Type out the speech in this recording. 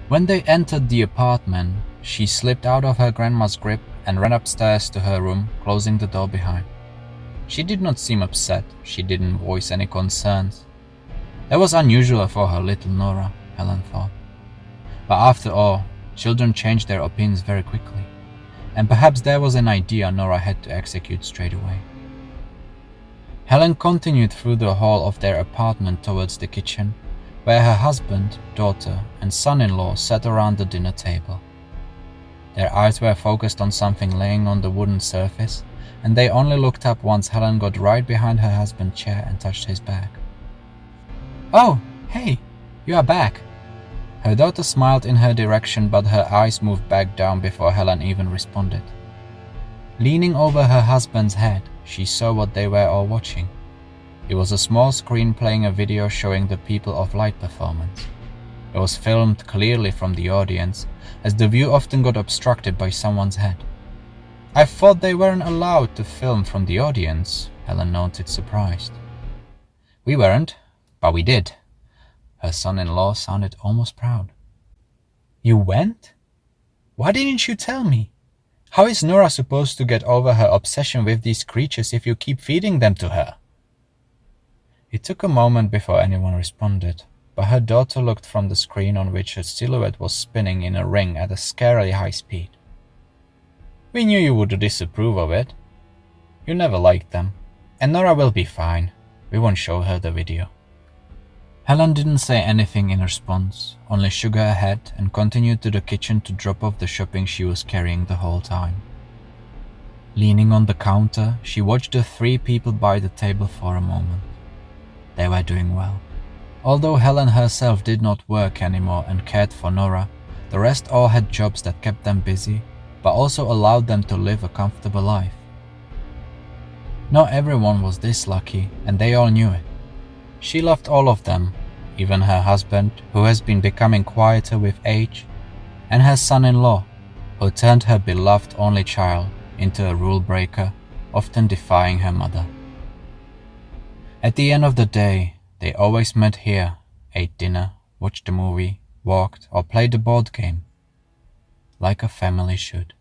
When they entered the apartment, she slipped out of her grandma's grip and ran upstairs to her room, closing the door behind. She did not seem upset, she didn't voice any concerns. That was unusual for her little Nora, Helen thought. But after all, children change their opinions very quickly, and perhaps there was an idea Nora had to execute straight away. Helen continued through the hall of their apartment towards the kitchen, where her husband, daughter, and son-in-law sat around the dinner table. Their eyes were focused on something laying on the wooden surface, and they only looked up once Helen got right behind her husband's chair and touched his back. "Oh, hey, you are back." Her daughter smiled in her direction, but her eyes moved back down before Helen even responded. Leaning over her husband's head, she saw what they were all watching. It was a small screen playing a video showing the People of Light performance. It was filmed clearly from the audience, as the view often got obstructed by someone's head. "I thought they weren't allowed to film from the audience," Helen noted, surprised. "We weren't, but we did." Her son-in-law sounded almost proud. "You went? Why didn't you tell me? How is Nora supposed to get over her obsession with these creatures if you keep feeding them to her?" It took a moment before anyone responded, but her daughter looked from the screen on which her silhouette was spinning in a ring at a scarily high speed. "We knew you would disapprove of it. You never liked them, and Nora will be fine. We won't show her the video." Helen didn't say anything in response, only shook her head and continued to the kitchen to drop off the shopping she was carrying the whole time. Leaning on the counter, she watched the three people by the table for a moment. They were doing well. Although Helen herself did not work anymore and cared for Nora, the rest all had jobs that kept them busy, but also allowed them to live a comfortable life. Not everyone was this lucky, and they all knew it. She loved all of them, even her husband, who has been becoming quieter with age, and her son-in-law, who turned her beloved only child into a rule breaker, often defying her mother. At the end of the day, they always met here, ate dinner, watched a movie, walked, or played a board game, like a family should.